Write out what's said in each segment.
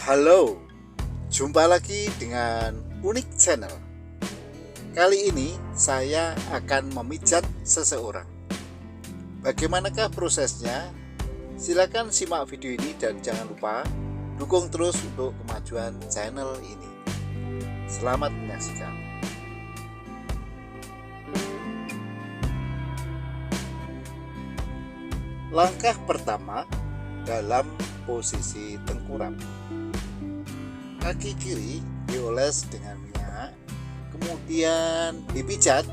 Halo, jumpa lagi dengan Unik Channel. Kali ini saya akan memijat seseorang. Bagaimanakah prosesnya? Silakan simak video ini dan jangan lupa dukung terus untuk kemajuan channel ini. Selamat menyaksikan. Langkah pertama, dalam posisi tengkurap. Kaki kiri dioles dengan minyak, kemudian dipijat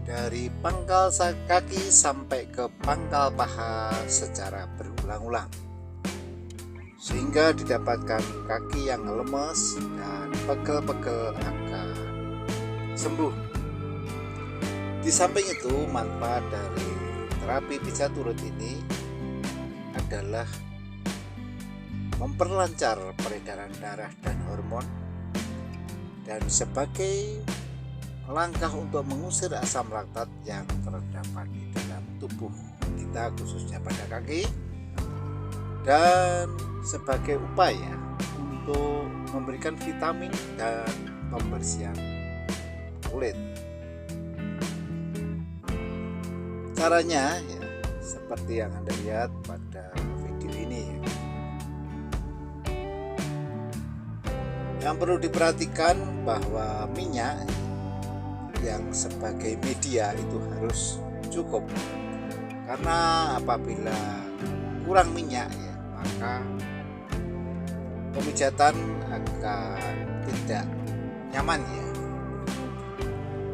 dari pangkal kaki sampai ke pangkal paha secara berulang-ulang, sehingga didapatkan kaki yang lemes dan pegel-pegel akan sembuh. Di samping itu, manfaat dari terapi pijat urut ini adalah memperlancar peredaran darah dan hormon, dan sebagai langkah untuk mengusir asam laktat yang terdapat di dalam tubuh kita, khususnya pada kaki, dan sebagai upaya untuk memberikan vitamin dan pembersihan kulit. Caranya ya, seperti yang Anda lihat pada video ini. Yang perlu diperhatikan bahwa minyak yang sebagai media itu harus cukup, karena apabila kurang minyak ya, maka pemijatan akan tidak nyaman ya,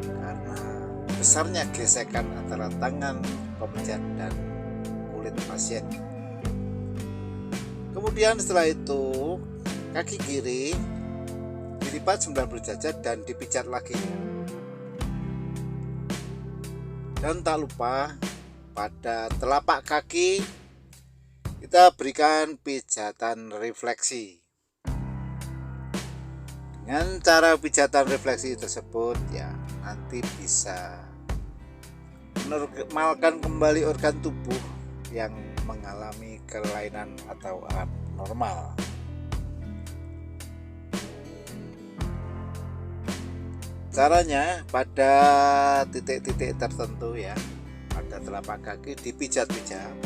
karena besarnya gesekan antara tangan pemijat dan kulit pasien. Kemudian setelah itu kaki kiri dilipat 90 derajat dan dipijat lagi. Dan tak lupa pada telapak kaki kita berikan pijatan refleksi. Dengan cara pijatan refleksi tersebut ya, nanti bisa menormalkan kembali organ tubuh yang mengalami kelainan atau abnormal. Caranya pada titik-titik tertentu ya, pada telapak kaki dipijat-pijat,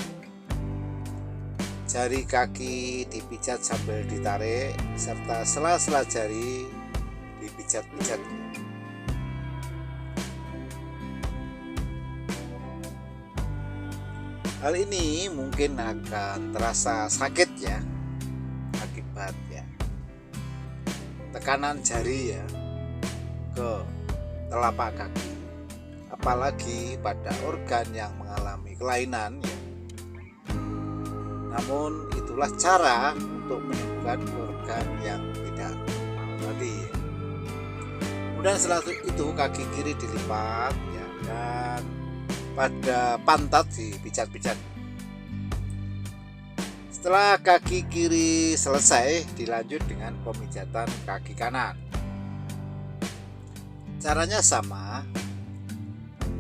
jari kaki dipijat sambil ditarik, serta sela-sela jari dipijat-pijat. Hal ini mungkin akan terasa sakit ya, akibat ya tekanan jari ya ke telapak kaki, apalagi pada organ yang mengalami kelainan ya. Namun itulah cara untuk menyembuhkan organ yang tidak normal tadi ya. Kemudian setelah itu kaki kiri dilipat ya, dan pada pantat dipijat-pijat. Setelah kaki kiri selesai, dilanjut dengan pemijatan kaki kanan. Caranya sama,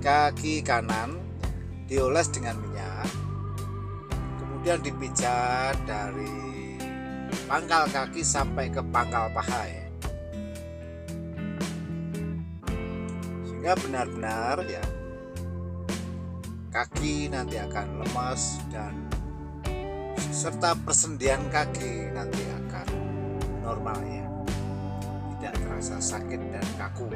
kaki kanan dioles dengan minyak, kemudian dipijat dari pangkal kaki sampai ke pangkal paha ya, sehingga benar-benar ya kaki nanti akan lemas, dan serta persendian kaki nanti akan normal ya, tidak terasa sakit dan kaku.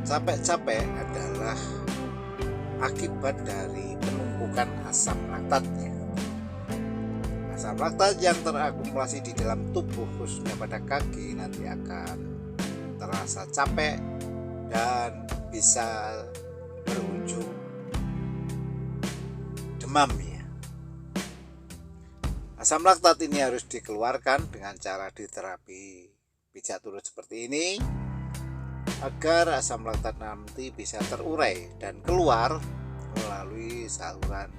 Capek-capek adalah akibat dari penumpukan asam laktatnya. Asam laktat yang terakumulasi di dalam tubuh, khususnya pada kaki, nanti akan terasa capek dan bisa berujung demam ya. Asam laktat ini harus dikeluarkan dengan cara diterapi pijat urut seperti ini, agar asam laktat nanti bisa terurai dan keluar melalui saluran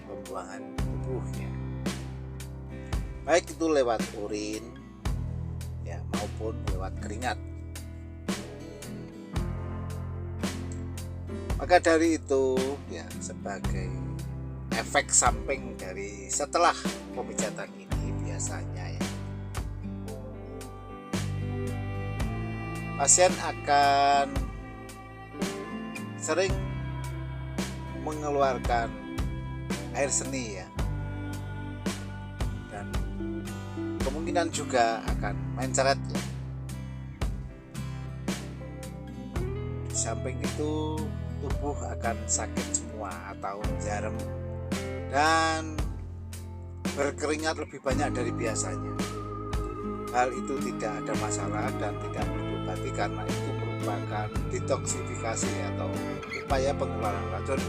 pembuangan tubuhnya, baik itu lewat urin ya maupun lewat keringat. Maka dari itu ya, sebagai efek samping dari setelah pemijatan ini biasanya ya, pasien akan sering mengeluarkan air seni ya, dan kemungkinan juga akan mencret ya. Di samping itu tubuh akan sakit semua atau jarum dan berkeringat lebih banyak dari biasanya. Hal itu tidak ada masalah dan tidak perlu diobati karena itu merupakan detoksifikasi atau upaya pengeluaran racun.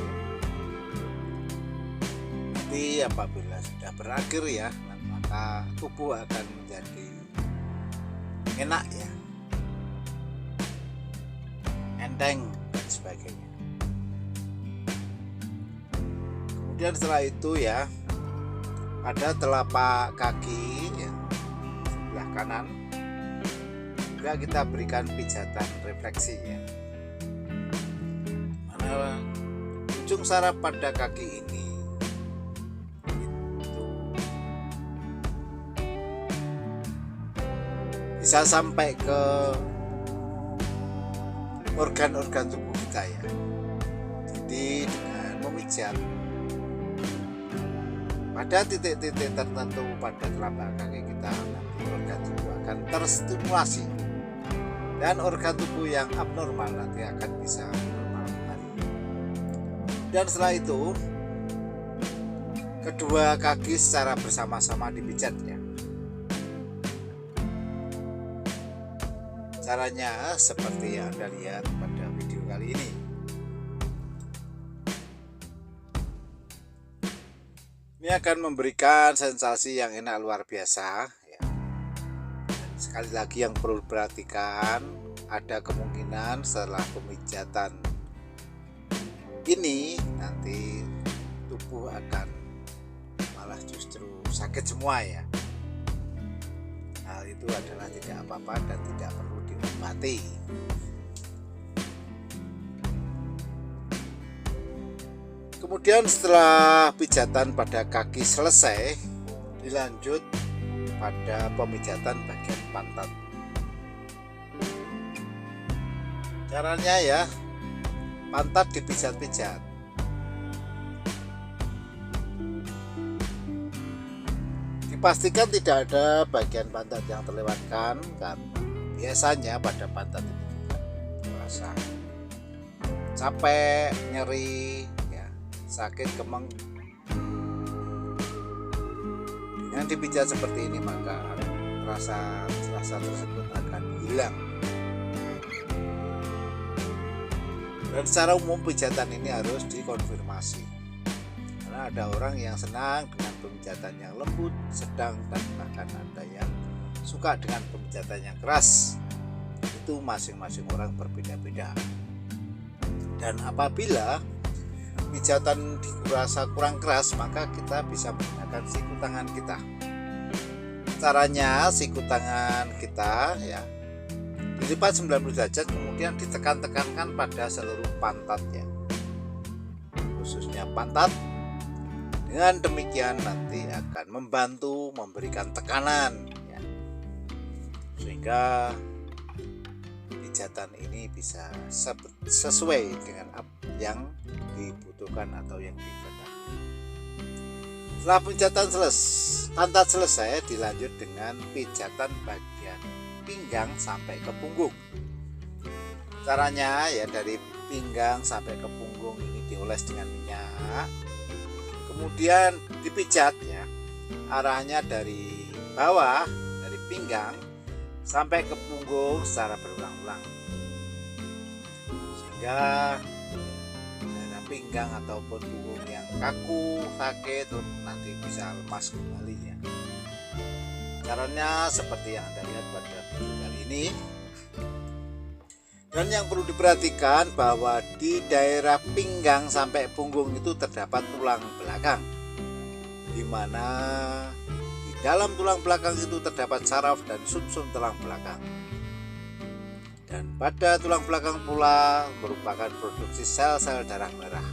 Nanti apabila sudah berakhir ya, maka tubuh akan menjadi enak ya, enteng dan sebagainya. Kemudian setelah itu ya, pada telapak kaki ya, sebelah kanan juga kita berikan pijatan refleksi ya, mana ujung saraf pada kaki ini itu bisa sampai ke organ-organ tubuh kita ya. Jadi dengan memijat pada titik-titik tertentu pada telapak kaki kita, nanti organ tubuh akan terstimulasi dan organ tubuh yang abnormal nanti akan bisa normal kembali. Dan setelah itu kedua kaki secara bersama-sama dipijat ya. Caranya seperti yang Anda lihat pada video kali ini. Ini akan memberikan sensasi yang enak luar biasa ya. Sekali lagi yang perlu diperhatikan, ada kemungkinan setelah pemijatan ini nanti tubuh akan malah justru sakit semua ya. Hal itu adalah tidak apa-apa dan tidak perlu diobati. Kemudian setelah pijatan pada kaki selesai, dilanjut pada pemijatan bagian pantat. Caranya ya, pantat dipijat-pijat. Dipastikan tidak ada bagian pantat yang terlewatkan, karena biasanya pada pantat itu juga terasa capek, nyeri, sakit, kemeng. Dengan dipijat seperti ini maka rasa tersebut akan hilang. Dan secara umum pijatan ini harus dikonfirmasi, karena ada orang yang senang dengan pemijatan yang lembut, sedang, dan bahkan ada yang suka dengan pemijatan yang keras. Itu masing-masing orang berbeda-beda. Dan apabila pijatan dirasa kurang keras, maka kita bisa menggunakan siku tangan kita. Caranya siku tangan kita ya dilipat 90 derajat, kemudian ditekan-tekankan pada seluruh pantat ya, khususnya pantat. Dengan demikian nanti akan membantu memberikan tekanan ya, sehingga pijatan ini bisa sesuai dengan yang dibutuhkan atau yang dikehendaki. Setelah pijatan pantat selesai, dilanjut dengan pijatan bagian pinggang sampai ke punggung. Caranya ya, dari pinggang sampai ke punggung ini dioles dengan minyak, kemudian dipijat ya, arahnya dari bawah, dari pinggang sampai ke punggung secara berulang-ulang, sehingga pinggang ataupun punggung yang kaku, sakit nanti bisa lemas kembali ya. Caranya seperti yang Anda lihat pada video kali ini. Dan yang perlu diperhatikan bahwa di daerah pinggang sampai punggung itu terdapat tulang belakang, di mana di dalam tulang belakang itu terdapat saraf dan sumsum tulang belakang. Dan pada tulang belakang pula merupakan produksi sel-sel darah merah.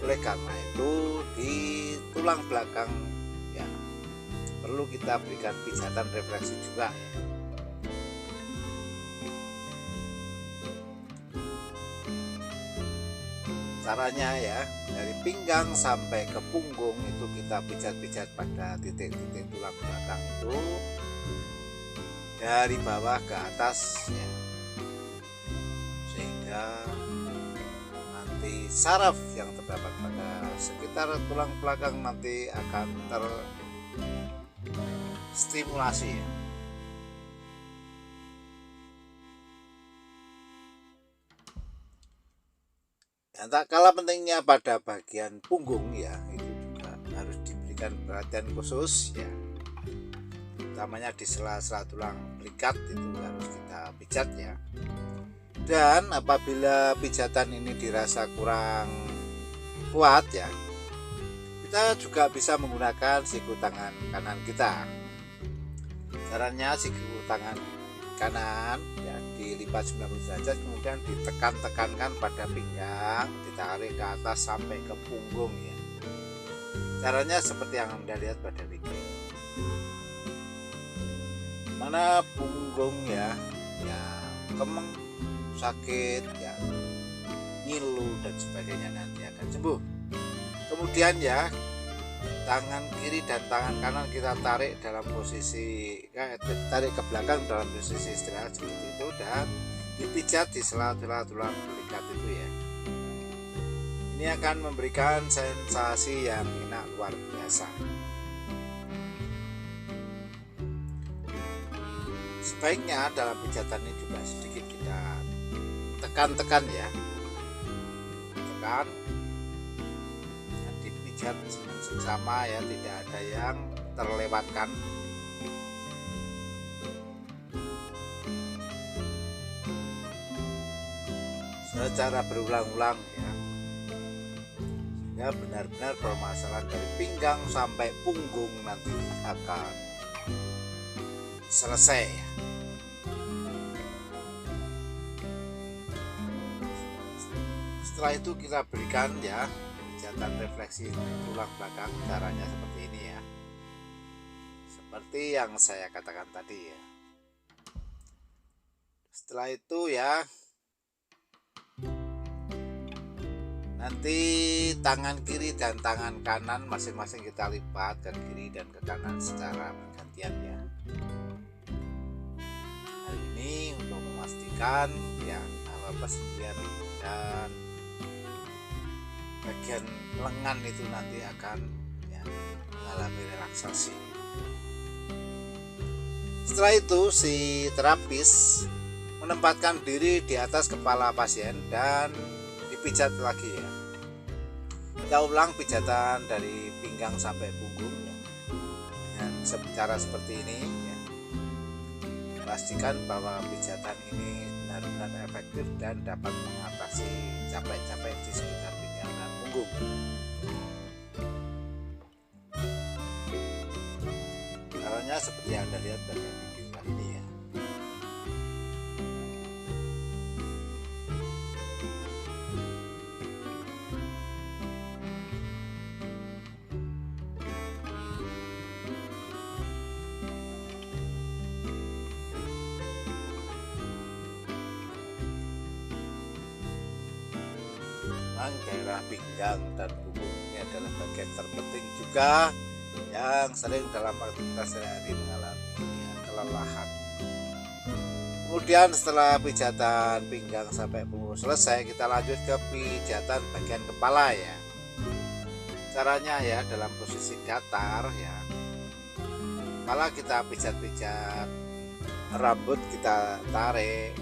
Oleh karena itu di tulang belakang ya perlu kita berikan pijatan refleksi juga ya. Caranya ya, dari pinggang sampai ke punggung itu kita pijat-pijat pada titik-titik tulang belakang itu dari bawah ke atas ya, sehingga nanti saraf yang terdapat pada sekitar tulang belakang nanti akan terstimulasi ya. Dan tak kalah pentingnya pada bagian punggung ya, itu juga harus diberikan perhatian khusus ya, utamanya di sela-sela tulang belikat itu harus kita pijat ya. Dan apabila pijatan ini dirasa kurang kuat ya, kita juga bisa menggunakan siku tangan kanan kita. Caranya siku tangan kanan ya dilipat 90 derajat, kemudian ditekan-tekankan pada pinggang, ditarik ke atas sampai ke punggung ya. Caranya seperti yang Anda lihat pada video. Mana punggung ya kemeng, sakit ya, ngilu dan sebagainya nanti akan sembuh. Kemudian ya, tangan kiri dan tangan kanan kita tarik dalam posisi tarik ke belakang dalam posisi istirahat seperti itu, dan dipijat di sela-sela tulang belikat itu ya. Ini akan memberikan sensasi yang enak luar biasa. Sebaiknya dalam pijatan ini juga sedikit kita tekan-tekan ya, tekan dan dipijat sama ya, tidak ada yang terlewatkan. Secara berulang-ulang ya, sehingga benar-benar permasalahan dari pinggang sampai punggung nanti akan selesai ya. Setelah itu kita berikan ya pijatan refleksi tulang belakang. Caranya seperti ini ya, seperti yang saya katakan tadi ya. Setelah itu ya, nanti tangan kiri dan tangan kanan masing-masing kita lipat ke kiri dan ke kanan secara bergantian ya. Hal ini untuk memastikan ya persediaan dan bagian lengan itu nanti akan ya, mengalami relaksasi. Setelah itu si terapis menempatkan diri di atas kepala pasien dan dipijat lagi ya. Kita ulang pijatan dari pinggang sampai punggung ya, dengan cara seperti ini ya. Pastikan bahwa pijatan ini benar-benar efektif dan dapat mengatasi capek-capek di sekitar pinggang dan punggung. Caranya seperti yang Anda lihat pada video kali ini ya. Daerah pinggang dan punggung ini adalah bagian terpenting juga yang sering dalam aktivitas sehari-hari mengalami ya, kelelahan. Kemudian setelah pijatan pinggang sampai punggung selesai, kita lanjut ke pijatan bagian kepala ya. Caranya ya dalam posisi datar ya, kepala kita pijat-pijat, rambut kita tarik,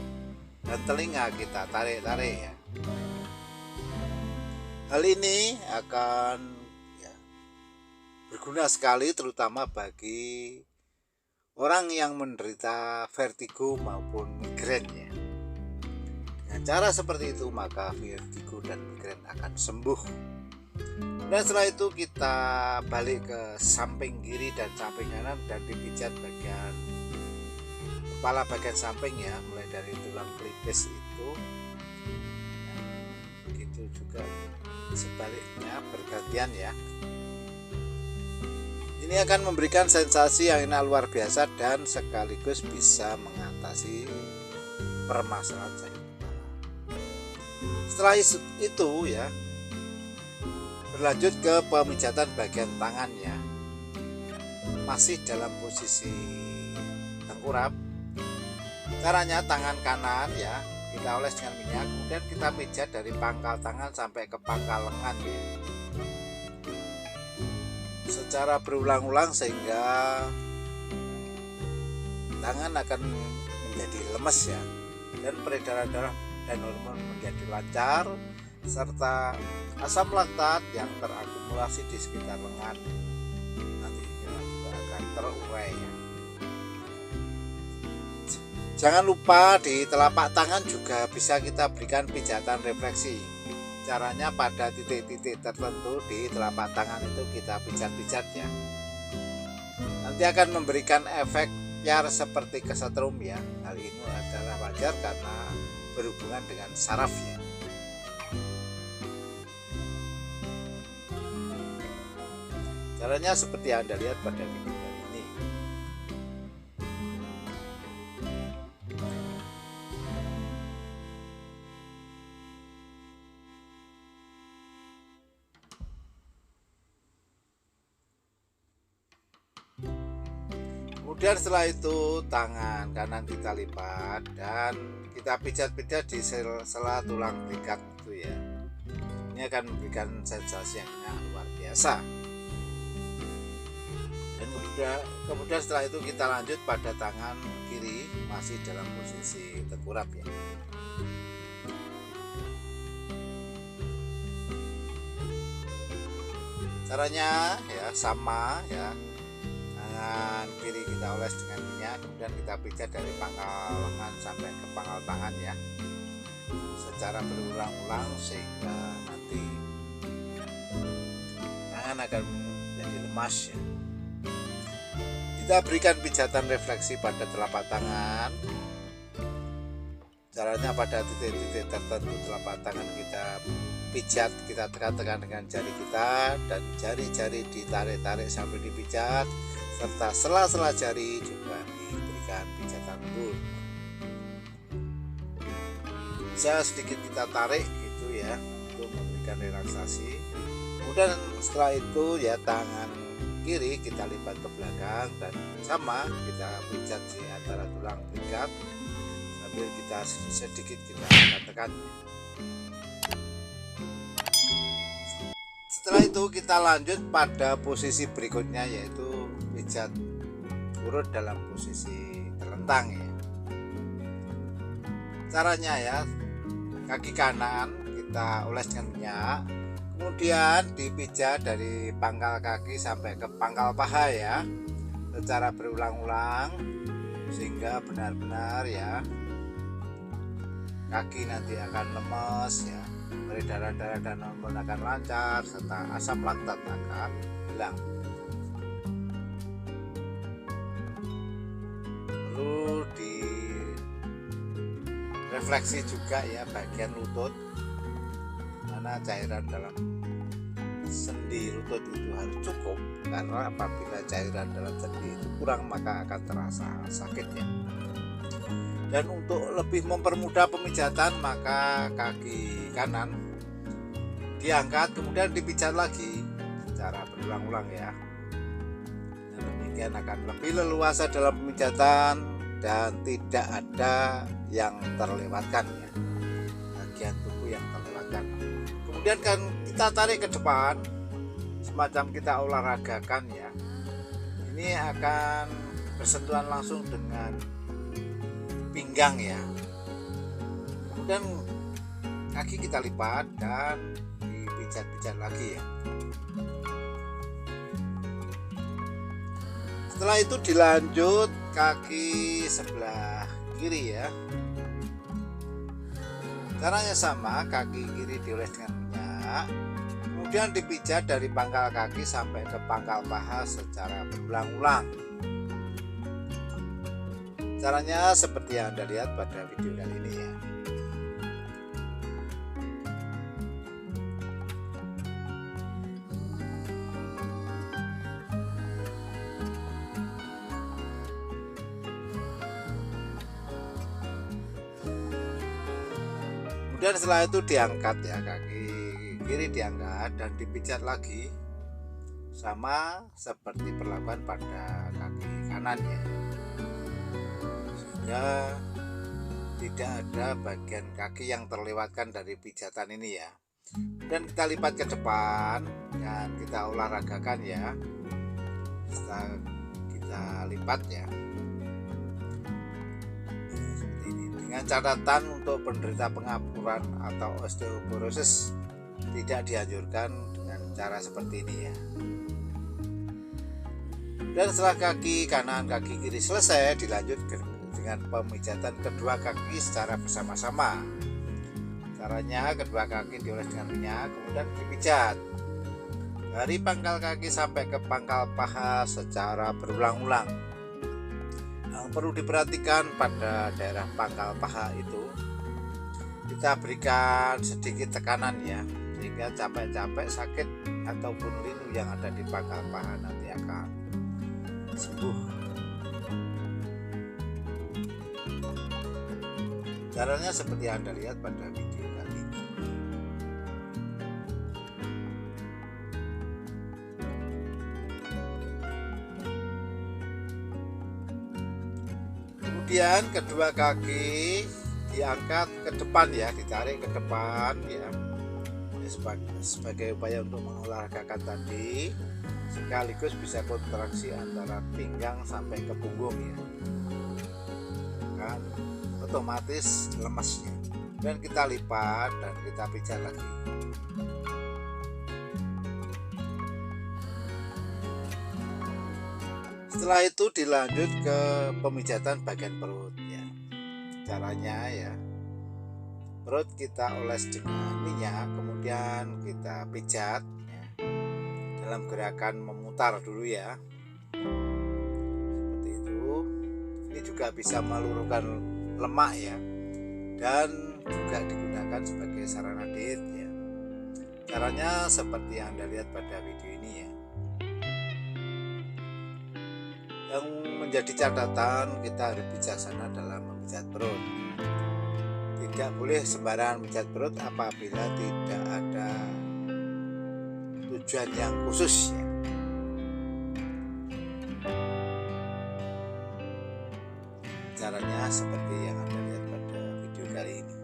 dan telinga kita tarik-tarik ya. Hal ini akan ya, berguna sekali terutama bagi orang yang menderita vertigo maupun migrain ya. Dengan cara seperti itu maka vertigo dan migrain akan sembuh. Dan setelah itu kita balik ke samping kiri dan samping kanan dan dipijat bagian kepala bagian samping ya, mulai mulai dari tulang pelipis itu, begitu juga sebaliknya bergantian ya. Ini akan memberikan sensasi yang enak luar biasa dan sekaligus bisa mengatasi permasalahan sakit kepala. Setelah itu ya, berlanjut ke pemijatan bagian tangan ya, masih dalam posisi tengkurap. Caranya tangan kanan ya kita oles dengan minyak, kemudian kita pijat dari pangkal tangan sampai ke pangkal lengan ya, secara berulang-ulang sehingga tangan akan menjadi lemes ya, dan peredaran darah dan hormon menjadi lancar, serta asam laktat yang terakumulasi di sekitar lengan nantinya juga akan terurai ya. Jangan lupa di telapak tangan juga bisa kita berikan pijatan refleksi. Caranya pada titik-titik tertentu di telapak tangan itu kita pijat-pijat ya. Nanti akan memberikan efek piar seperti kesetrum ya. Hal ini adalah wajar karena berhubungan dengan saraf ya. Caranya seperti yang Anda lihat pada video ini. Kemudian setelah itu tangan kanan kita lipat dan kita pijat-pijat di sela tulang belikat itu ya. Ini akan memberikan sensasi yang luar biasa. Dan kemudian setelah itu kita lanjut pada tangan kiri masih dalam posisi tengkurap ya. Caranya ya sama ya. Tangan kiri kita oles dengan minyak, kemudian kita pijat dari pangkal lengan sampai ke pangkal tangan ya, secara berulang-ulang sehingga nanti tangan akan menjadi lemas ya. Kita berikan pijatan refleksi pada telapak tangan. Caranya pada titik-titik tertentu telapak tangan kita pijat, kita tekan-tekan dengan jari kita, dan jari-jari ditarik-tarik sambil dipijat, serta sela-sela jari juga diberikan pijatan lembut. Bisa sedikit kita tarik gitu ya untuk memberikan relaksasi. Kemudian setelah itu ya tangan kiri kita lipat ke belakang dan sama kita pijat di antara tulang belikat sambil kita sedikit kita tekan. Setelah itu kita lanjut pada posisi berikutnya, yaitu pijat urut dalam posisi terlentang ya. Caranya ya, kaki kanan kita oles dengan minyak, kemudian dipijat dari pangkal kaki sampai ke pangkal paha ya, secara berulang-ulang sehingga benar-benar ya kaki nanti akan lemes ya, peredaran darah dan hormon akan lancar, serta asam laktat akan hilang. Perlu direfleksi juga ya bagian lutut, mana cairan dalam sendi lutut itu harus cukup, karena apabila cairan dalam sendi itu kurang maka akan terasa sakit ya. Dan untuk lebih mempermudah pemijatan maka kaki kanan diangkat kemudian dipijat lagi secara berulang-ulang ya. Dan demikian akan lebih leluasa dalam pemijatan dan tidak ada yang terlewatkan ya, bagian tubuh yang terlewatkan. Kemudian kan kita tarik ke depan semacam kita olahragakan ya. Ini akan bersentuhan langsung dengan pinggang ya. Kemudian kaki kita lipat dan dipijat-pijat lagi ya. Setelah itu dilanjut kaki sebelah kiri ya. Caranya sama, kaki kiri dioles dengan minyak, kemudian dipijat dari pangkal kaki sampai ke pangkal paha secara berulang-ulang. Caranya seperti yang Anda lihat pada video kali ini ya. Kemudian setelah itu diangkat ya, kaki kiri diangkat dan dipijat lagi, sama seperti perlakuan pada kaki kanan ya, sehingga tidak ada bagian kaki yang terlewatkan dari pijatan ini ya. Dan kita lipat ke depan dan kita olahragakan ya. Setelah kita lipat ya, seperti ini. Dengan catatan untuk penderita pengapuran atau osteoporosis tidak dianjurkan dengan cara seperti ini ya. Dan setelah kaki kanan kaki kiri selesai, dilanjut dengan pemijatan kedua kaki secara bersama-sama. Caranya kedua kaki dioles dengan minyak, kemudian dipijat dari pangkal kaki sampai ke pangkal paha secara berulang-ulang. Yang perlu diperhatikan pada daerah pangkal paha itu, kita berikan sedikit tekanan ya, sehingga capek-capek, sakit ataupun linu yang ada di pangkal paha nanti akan sembuh. Caranya seperti yang Anda lihat pada video kali ini. Kemudian kedua kaki diangkat ke depan ya, ditarik ke depan ya, sebagai upaya untuk mengolahragakan tadi, sekaligus bisa kontraksi antara pinggang sampai ke punggung ya, kan otomatis lemasnya. Dan kita lipat dan kita pijat lagi. Setelah itu dilanjut ke pemijatan bagian perut ya. Caranya ya, perut kita oles dengan minyak, kemudian kita pijat ya, dalam gerakan memutar dulu ya, seperti itu. Ini juga bisa meluruhkan lemak ya, dan juga digunakan sebagai sarana diet ya. Caranya seperti yang Anda lihat pada video ini ya. Yang menjadi catatan, kita harus bijaksana dalam memijat perut. Tidak boleh sembarangan memijat perut apabila tidak ada tujuan yang khusus ya. Caranya seperti yang Anda lihat pada video kali ini.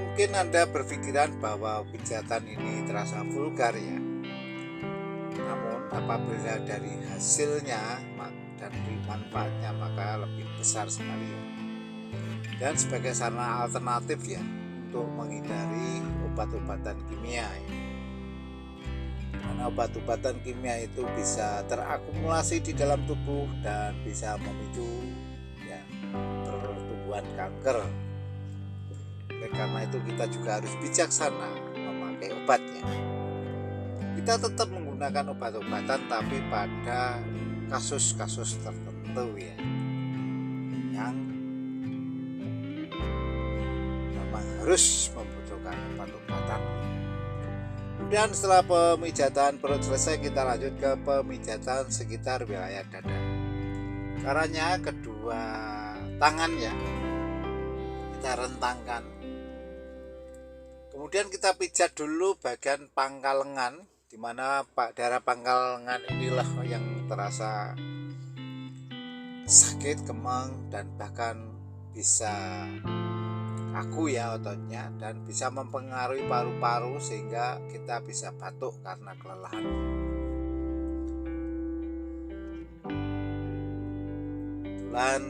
Mungkin Anda berpikiran bahwa pijatan ini terasa vulgar ya, namun apabila dari hasilnya dan dari manfaatnya maka lebih besar sekali ya. Dan sebagai sarana alternatif ya, untuk menghindari obat-obatan kimia ya. Karena obat-obatan kimia itu bisa terakumulasi di dalam tubuh dan bisa memicu ya pertumbuhan kanker. Oleh karena itu kita juga harus bijaksana memakai obatnya. Kita tetap menggunakan obat-obatan tapi pada kasus-kasus tertentu ya, yang memang harus membutuhkan obat-obatan. Kemudian setelah pemijatan perut selesai, kita lanjut ke pemijatan sekitar wilayah dada. Caranya kedua tangan ya, kita rentangkan. Kemudian kita pijat dulu bagian pangkal lengan, di mana daerah pangkal lengan inilah yang terasa sakit, kemang, dan bahkan bisa kaku ya ototnya, dan bisa mempengaruhi paru-paru sehingga kita bisa batuk karena kelelahan. Kebetulan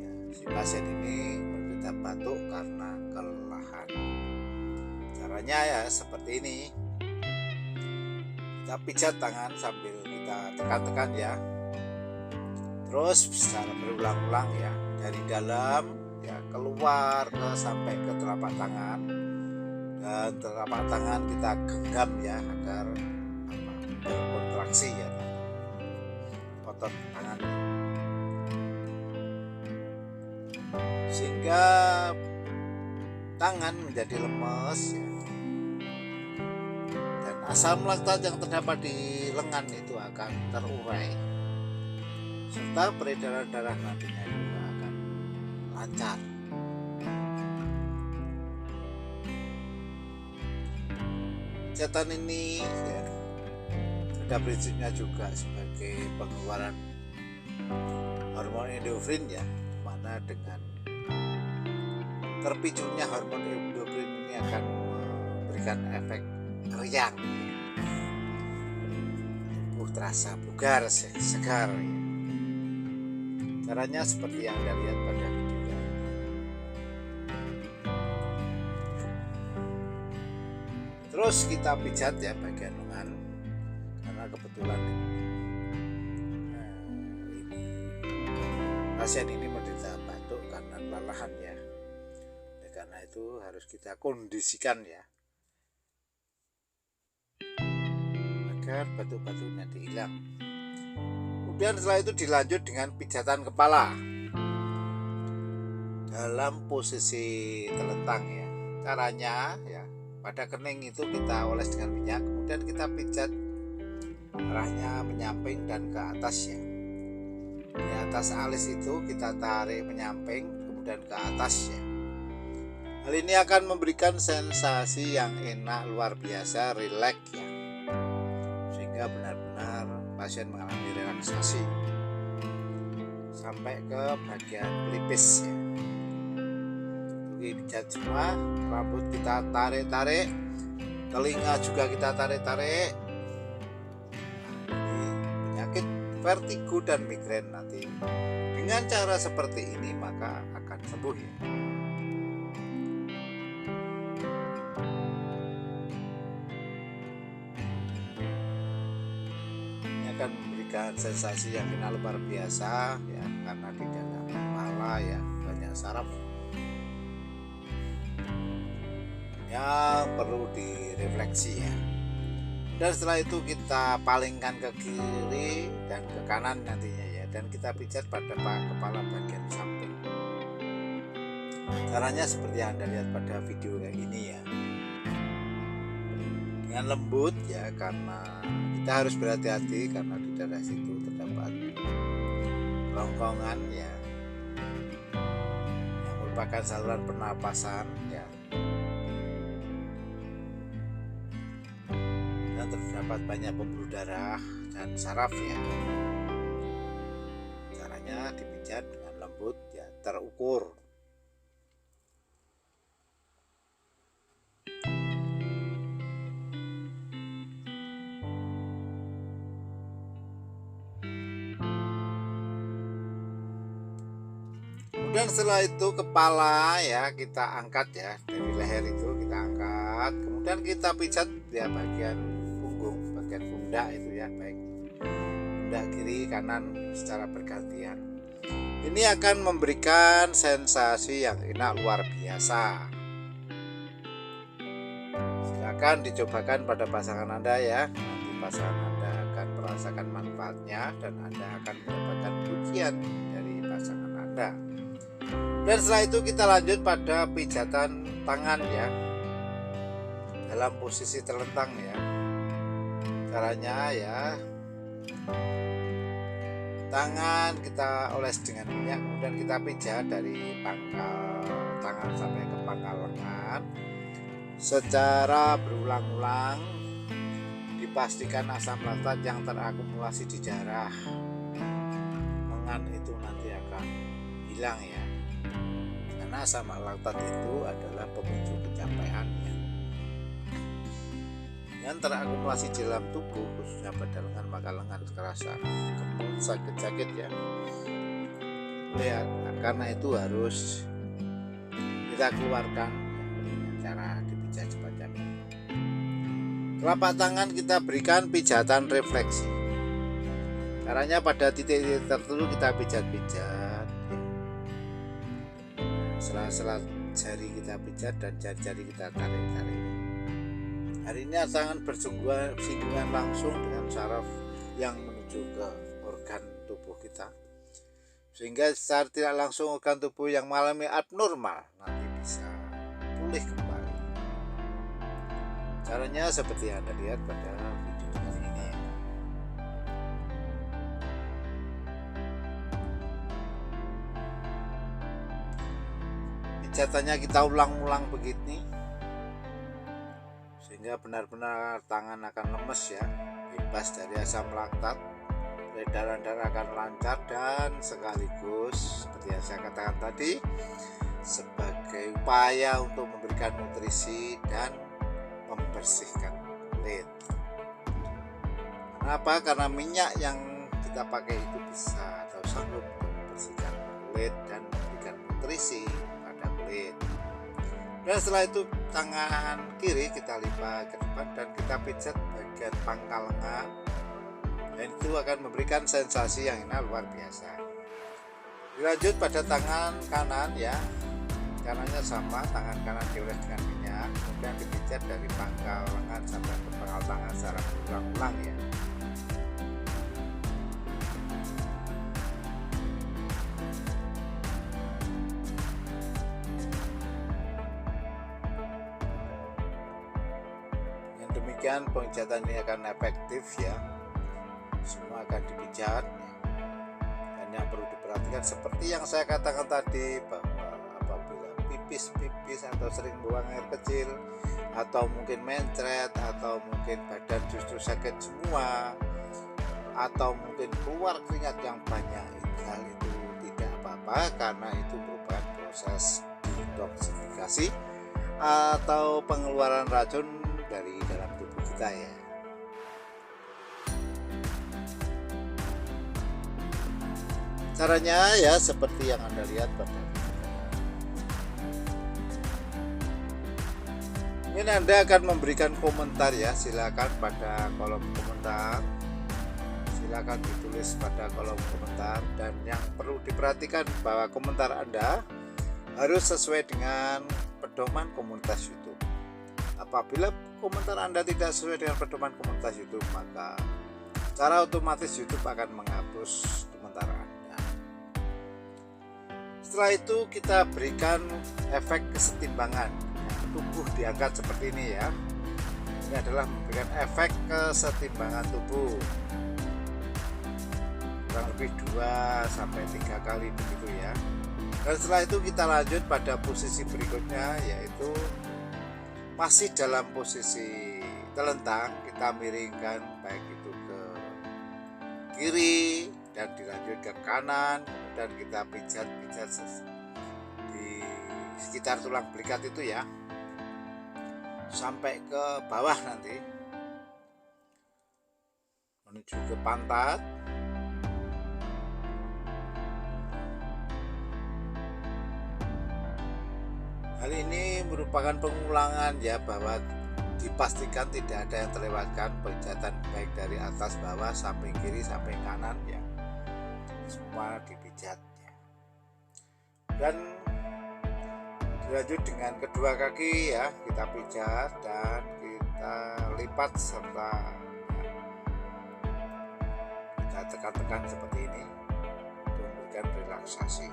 ya, si pasien ini menderita batuk karena kelelahan. Caranya ya seperti ini. Kita pijat tangan sambil kita tekan-tekan ya, terus secara berulang-ulang ya, dari dalam ya keluar sampai ke telapak tangan, dan telapak tangan kita genggam ya agar berkontraksi ya otot tangan. sehingga tangan menjadi lemes ya. Dan asam laktat yang terdapat di lengan itu akan terurai, serta peredaran darah nantinya juga akan lancar. Pijatan ini ya, ada prinsipnya juga sebagai pengeluaran hormon endorfin ya, mana dengan terpicunya hormon endorfin ini akan memberikan efek riang, tubuh terasa bugar, segar ya. Caranya seperti yang Anda lihat pada video ini. Terus kita pijat ya bagian lengan, karena kebetulan pasien ini menderita batuk karena kelelahan ya. Karena itu harus kita kondisikan ya, agar batuk-batuknya hilang. Kemudian setelah itu dilanjut dengan pijatan kepala dalam posisi telentang ya. Caranya ya, pada kening itu kita oles dengan minyak, kemudian kita pijat arahnya menyamping dan ke atas ya. Di atas alis itu kita tarik menyamping kemudian ke atas ya. Hal ini akan memberikan sensasi yang enak luar biasa, rileks ya, sehingga benar-benar pasien mengalami relaksasi sampai ke bagian pelipis ya. Pijat semua, rambut kita tarik-tarik, telinga juga kita tarik-tarik. Nah, ini penyakit vertigo dan migrain nanti dengan cara seperti ini maka akan sembuh ya. Ini akan memberikan sensasi yang enak luar biasa ya, karena di dalam kepala ya banyak saraf yang perlu direfleksi ya. Dan setelah itu kita palingkan ke kiri dan ke kanan nantinya ya, dan kita pijat pada kepala bagian samping. Caranya seperti yang Anda lihat pada video kayak gini ya, dengan lembut ya, karena kita harus berhati-hati karena di daerah situ terdapat kerongkongan ya, yang merupakan saluran pernapasan ya, dan terdapat banyak pembuluh darah dan saraf ya. Caranya dipijat dengan lembut ya, terukur. Kemudian setelah itu kepala ya kita angkat ya, dari leher itu kita angkat, kemudian kita pijat ya bagian punggung, bagian pundak itu ya, baik pundak kiri kanan secara bergantian. Ini akan memberikan sensasi yang enak luar biasa. Silakan dicobakan pada pasangan Anda ya. Nanti pasangan Anda akan merasakan manfaatnya dan Anda akan mendapatkan pujian dari pasangan Anda. Dan setelah itu kita lanjut pada pijatan tangan ya, dalam posisi telentang ya. Caranya ya, tangan kita oles dengan minyak, kemudian kita pijat dari pangkal tangan sampai ke pangkal lengan secara berulang-ulang. Dipastikan asam laktat yang terakumulasi di darah lengan itu nanti akan hilang ya, karena asam laktat itu adalah pemicu pencapaiannya. Yang terakumulasi di dalam tubuh khususnya pada lengan, maka lengan terasa gemuk, sakit-sakit ya. Lihat, karena itu harus kita keluarkan dengan cara dipijat semacam ini. Telapak tangan kita berikan pijatan refleksi. Caranya pada titik-titik tertentu kita pijat-pijat ya. Sela-sela jari kita pijat dan jari-jari kita tarik-tarik. Hari ini tangan bersinggungan langsung dengan saraf yang menuju ke organ tubuh kita. sehingga secara tidak langsung organ tubuh yang mengalami abnormal nanti bisa pulih kembali. Caranya seperti yang Anda lihat pada video kali ini. Pijatannya kita ulang-ulang begini sehingga benar-benar tangan akan lemes ya, bebas dari asam laktat, peredaran darah akan lancar, dan sekaligus seperti yang saya katakan tadi sebagai upaya untuk memberikan nutrisi dan membersihkan kulit. Kenapa? Karena minyak yang kita pakai itu bisa atau sanggup membersihkan kulit dan memberikan nutrisi pada kulit. Dan setelah itu tangan kiri kita lipat ke depan dan kita pijat bagian pangkal lengan, dan itu akan memberikan sensasi yang enak luar biasa. Dilanjut pada tangan kanan ya, kanannya sama, tangan kanan dioles dengan minyak, kemudian dipijat dari pangkal lengan sampai ke pangkal tangan secara berulang-ulang ya. Dengan demikian pemijatan ini akan efektif ya, semua akan dipijat ya. Dan yang perlu diperhatikan seperti yang saya katakan tadi, bahwa apabila pipis atau sering buang air kecil, atau mungkin mencret, atau mungkin badan justru sakit semua, atau mungkin keluar keringat yang banyak, hal itu tidak apa-apa, karena itu merupakan proses detoksifikasi atau pengeluaran racun dari dalam tubuh kita ya. Caranya ya seperti yang Anda lihat pada ini. Anda akan memberikan komentar ya, silakan pada kolom komentar, silakan ditulis pada kolom komentar, dan yang perlu diperhatikan bahwa komentar Anda harus sesuai dengan pedoman komunitas YouTube. Apabila komentar Anda tidak sesuai dengan pedoman komunitas YouTube, maka secara otomatis YouTube akan menghapus komentar Anda. Setelah itu kita berikan efek kesetimbangan. Tubuh diangkat seperti ini ya. Ini adalah memberikan efek kesetimbangan tubuh, kurang lebih 2-3 kali begitu ya. Dan setelah itu kita lanjut pada posisi berikutnya, yaitu masih dalam posisi telentang, kita miringkan baik itu ke kiri dan dilanjut ke kanan, dan kita pijat di sekitar tulang belikat itu ya, sampai ke bawah nanti menuju ke pantat. Hal ini merupakan pengulangan ya, bahwa dipastikan tidak ada yang terlewatkan, pijatan baik dari atas bawah, samping kiri, samping kanan ya, semua dipijat ya. Dan dilanjut dengan kedua kaki ya, kita pijat dan kita lipat serta ya, kita tekan-tekan seperti ini untuk memberikan relaksasi.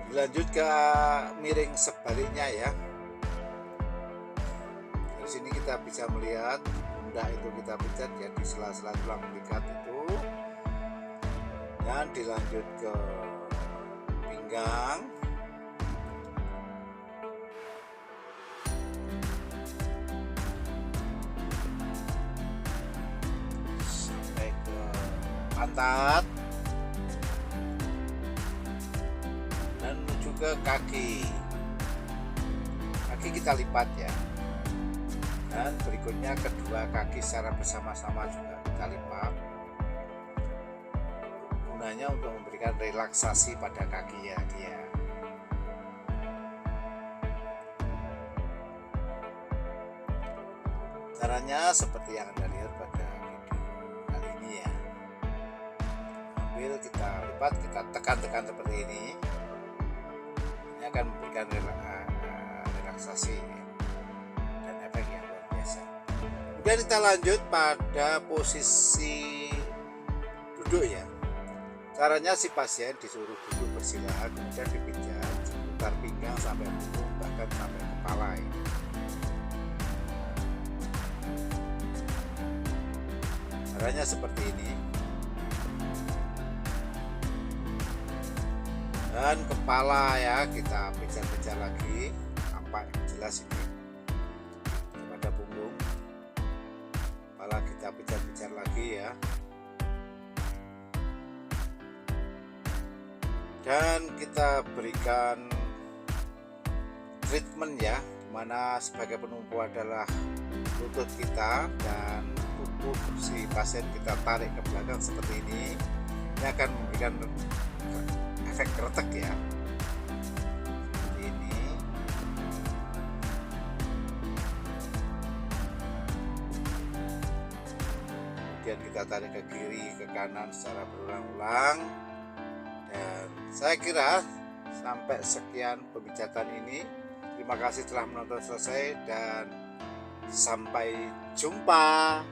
Dilanjut ke miring sebaliknya ya. Dari sini kita bisa melihat pundak itu kita pijat ya, di sela-sela tulang belikat itu, dan dilanjut ke pinggang, sampai ke pantat, dan menuju ke kaki. Kaki kita lipat ya, dan berikutnya kedua kaki secara bersama-sama juga kita lipat, gunanya untuk memberikan relaksasi pada kaki ya dia. Caranya seperti yang Anda lihat pada video kali ini ya. Sambil kita lipat, kita tekan-tekan seperti ini. Ini akan memberikan relaksasi ya, dan efek yang luar biasa. Kemudian kita lanjut pada posisi duduk ya. Caranya si pasien disuruh duduk bersila, kemudian dipijat seputar pinggang sampai punggung, bahkan sampai kepala ya. Caranya seperti ini. Dan kepala ya kita pijat-pijat lagi, nampak jelas ini pada punggung. Kepala kita pijat-pijat lagi ya. Dan kita berikan treatment ya, dimana sebagai penumpu adalah lutut kita dan tubuh si pasien kita tarik ke belakang seperti ini. Ini akan memberikan efek kretek ya, seperti ini. Kemudian kita tarik ke kiri ke kanan secara berulang-ulang. Dan saya kira sampai sekian pemijatan ini. Terima kasih telah menonton selesai dan sampai jumpa.